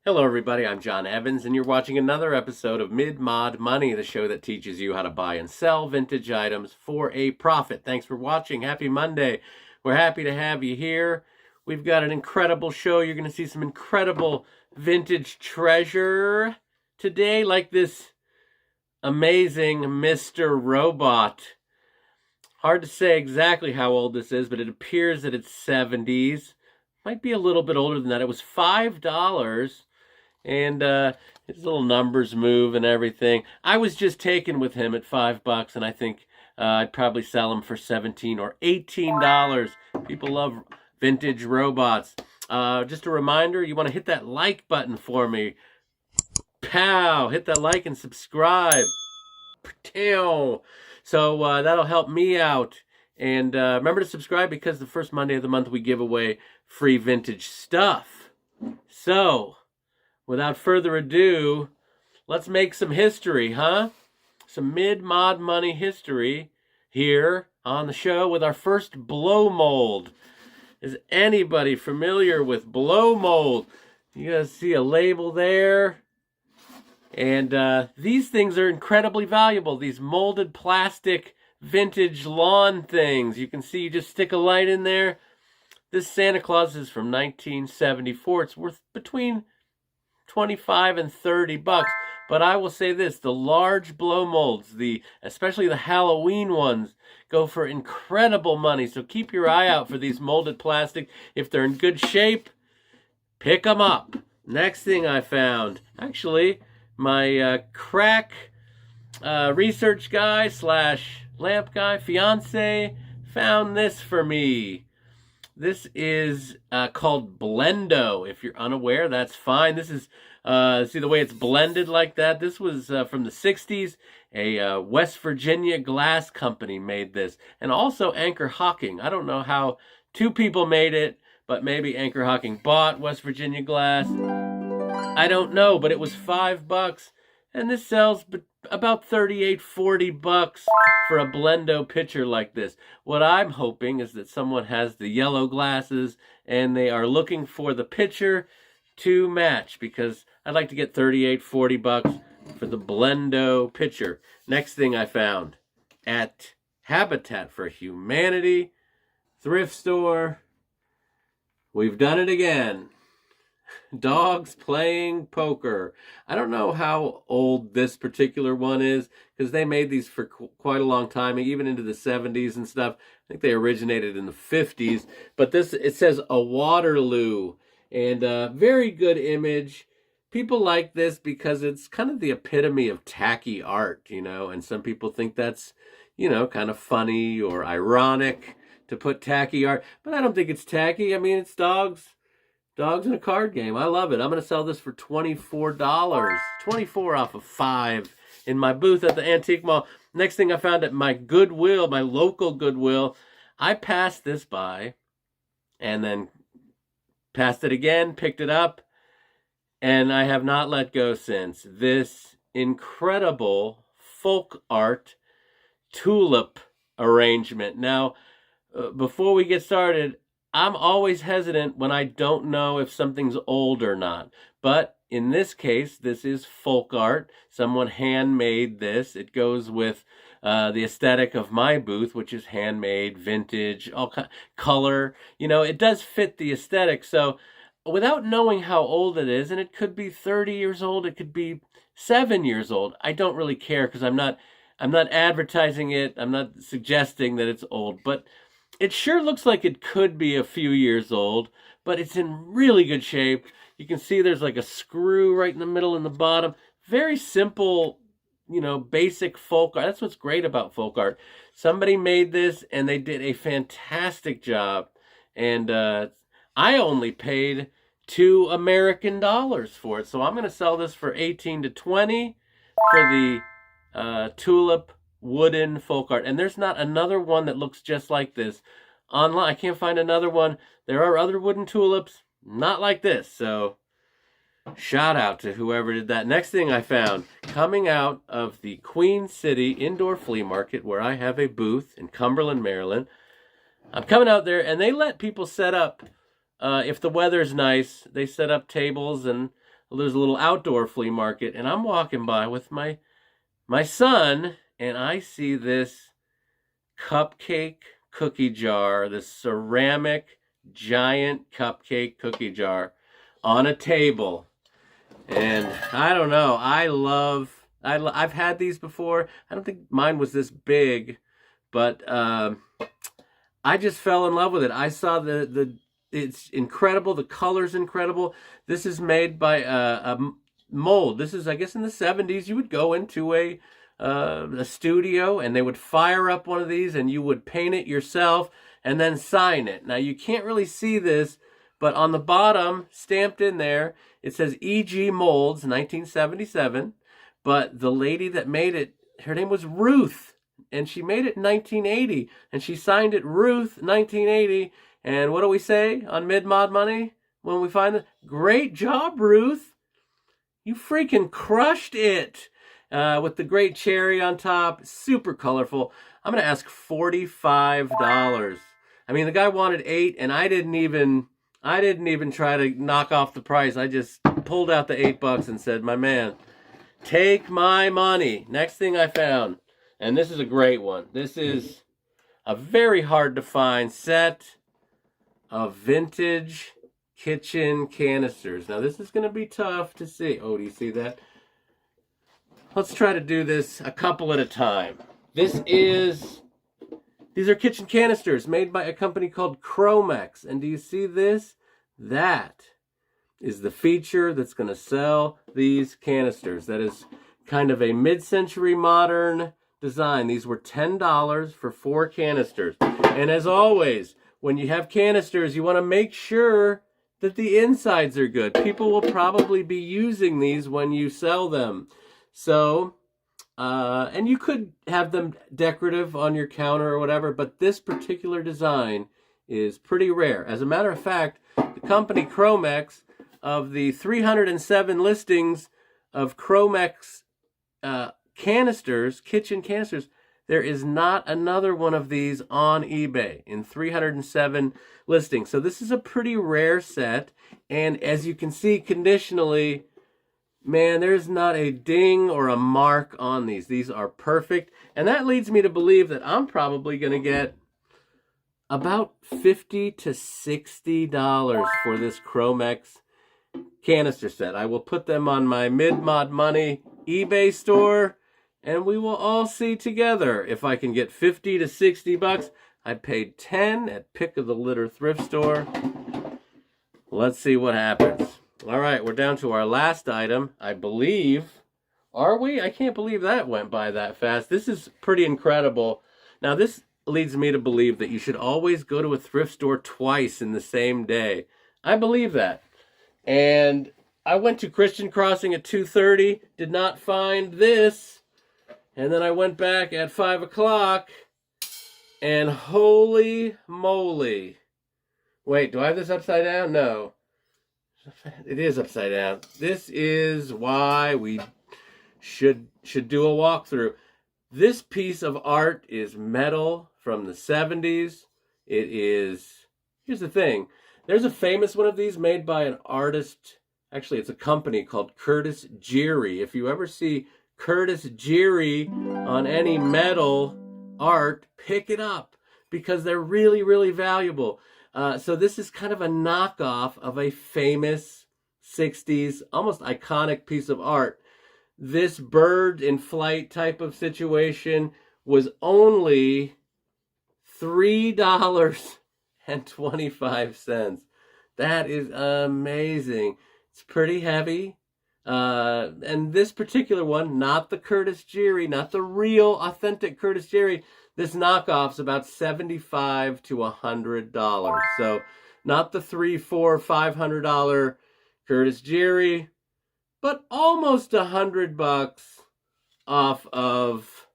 Hello everybody, I'm John Evans, and you're watching another episode of Mid-Mod Money, the show that teaches you how to buy and sell vintage items for a profit. Thanks for watching. Happy Monday. We're happy to have you here. We've got an incredible show. You're going to see some incredible vintage treasure today, like this amazing Mr. Robot. Hard to say exactly how old this is, but it appears that it's 70s. Might be a little bit older than that. It was $5. And his little numbers move and everything. I was just taken with him at $5, and I think I'd probably sell him for $17 or $18. People love vintage robots. Just a reminder, you want to hit that like button for me. Pow! Hit that like and subscribe. Pow! So that'll help me out. And remember to subscribe because the first Monday of the month we give away free vintage stuff. So, without further ado, let's make some history, huh? Some mid-mod money history here on the show with our first blow mold. Is anybody familiar with blow mold? You guys see a label there? And these things are incredibly valuable. These molded plastic vintage lawn things. You can see you just stick a light in there. This Santa Claus is from 1974. It's worth between $25 and $30, but I will say this: the large blow molds, especially the Halloween ones, go for incredible money. So keep your eye out for these molded plastic. If they're in good shape, pick them up. Next thing I found, actually, my crack research guy / lamp guy fiance found this for me. This is called Blendo. If you're unaware, that's fine. This is, see the way it's blended like that? This was from the 60s. A West Virginia glass company made this. And also Anchor Hocking. I don't know how two people made it, but maybe Anchor Hocking bought West Virginia glass. I don't know, but it was $5. And this sells about $38, $40 for a Blendo pitcher like this. What I'm hoping is that someone has the yellow glasses and they are looking for the pitcher to match, because I'd like to get $38, $40 for the Blendo pitcher. Next thing I found at Habitat for Humanity thrift store. We've done it again. Dogs playing poker. I don't know how old this particular one is, because they made these for quite a long time, even into the 70s and stuff. I think they originated in the 50s. But this, it says a Waterloo, and very good image. People like this because it's kind of the epitome of tacky art, and some people think that's, kind of funny or ironic to put tacky art. But I don't think it's tacky. I mean, it's dogs. Dogs in a card game. I love it. I'm going to sell this for $24. 24 off of 5 in my booth at the Antique Mall. Next thing I found at my Goodwill, my local Goodwill, I passed this by and then passed it again, picked it up, and I have not let go since. This incredible folk art tulip arrangement. Now, before we get started, I'm always hesitant when I don't know if something's old or not. But in this case, this is folk art. Someone handmade this. It goes with the aesthetic of my booth, which is handmade, vintage, all color. It does fit the aesthetic. So without knowing how old it is, and it could be 30 years old, it could be 7 years old, I don't really care, because I'm not advertising it. I'm not suggesting that it's old, but it sure looks like it could be a few years old, but it's in really good shape. You can see there's like a screw right in the middle and the bottom. Very simple, basic folk art. That's what's great about folk art. Somebody made this and they did a fantastic job. And I only paid $2 American for it. So I'm going to sell this for 18 to 20 for the tulip wooden folk art. And there's not another one that looks just like this online. I can't find another one. There are other wooden tulips, not like this. So shout out to whoever did that. Next thing I found, coming out of the Queen City Indoor Flea Market, where I have a booth in Cumberland, Maryland. I'm coming out there, and they let people set up, if the weather's nice, they set up tables and there's a little outdoor flea market, and I'm walking by with my son, and I see this cupcake cookie jar, this ceramic giant cupcake cookie jar on a table. And I don't know, I've had these before. I don't think mine was this big, but I just fell in love with it. I saw it's incredible. The color's incredible. This is made by a mold. This is, I guess, in the 70s. You would go into a studio and they would fire up one of these and you would paint it yourself and then sign it. Now, you can't really see this, but on the bottom, stamped in there, it says E.G. Molds, 1977. But the lady that made it, her name was Ruth, and she made it in 1980, and she signed it Ruth, 1980. And what do we say on Mid-Mod Money when we find it? Great job, Ruth. You freaking crushed it. With the great cherry on top, super colorful. I'm going to ask $45. I mean, the guy wanted $8, and I didn't even try to knock off the price. I just pulled out the $8 and said, my man, take my money. Next thing I found, and this is a great one. This is a very hard to find set of vintage kitchen canisters. Now, this is going to be tough to see. Oh, do you see that? Let's try to do this a couple at a time. These are kitchen canisters made by a company called Kromex. And do you see this? That is the feature that's going to sell these canisters. That is kind of a mid-century modern design. These were $10 for 4 canisters. And as always, when you have canisters, you want to make sure that the insides are good. People will probably be using these when you sell them. So, and you could have them decorative on your counter or whatever, but this particular design is pretty rare. As a matter of fact, the company Kromex, of the 307 listings of Kromex canisters, kitchen canisters, there is not another one of these on eBay in 307 listings. So this is a pretty rare set. And as you can see, conditionally, man, there's not a ding or a mark on these. These are perfect. And that leads me to believe that I'm probably going to get about $50 to $60 for this Kromex canister set. I will put them on my Mid-Mod Money eBay store, and we will all see together if I can get $50 to $60. I paid $10 at Pick of the Litter thrift store. Let's see what happens. All right, we're down to our last item, I believe. Are we? I can't believe that went by that fast. This is pretty incredible. Now, this leads me to believe that you should always go to a thrift store twice in the same day. I believe that. And I went to Christian Crossing at 2:30, did not find this. And then I went back at 5 o'clock, and holy moly. Wait, do I have this upside down? No. It is upside down. This is why we should do a walkthrough. This piece of art is metal from the 70s. It is, here's the thing. There's a famous one of these made by an artist. Actually, it's a company called Curtis Geary. If you ever see Curtis Geary on any metal art, pick it up because they're really, really valuable. So this is kind of a knockoff of a famous 60s, almost iconic piece of art. This bird in flight type of situation was only $3.25. That is amazing. It's pretty heavy. And this particular one, not the Curtis Geary, not the real authentic Curtis Geary, this knockoff's about $75 to $100. So not the $300, $400, $500 Curtis Geary, but almost $100 off of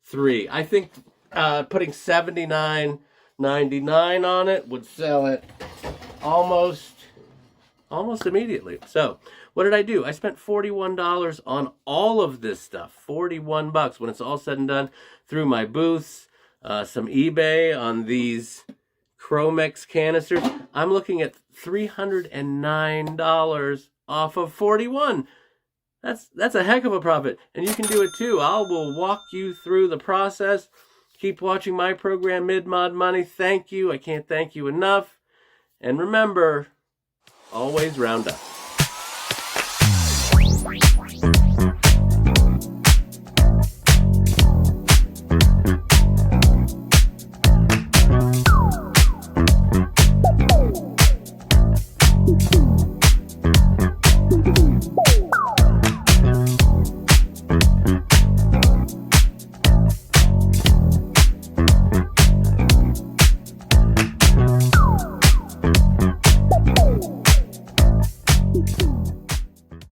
3. I think putting $79.99 on it would sell it almost immediately. So what did I do? I spent $41 on all of this stuff. $41 when it's all said and done, through my booths, some eBay on these Kromex canisters. I'm looking at $309 off of 41. That's a heck of a profit, and you can do it too. I will walk you through the process. Keep watching my program, Mid-Mod Money. Thank you. I can't thank you enough. And remember, always round up.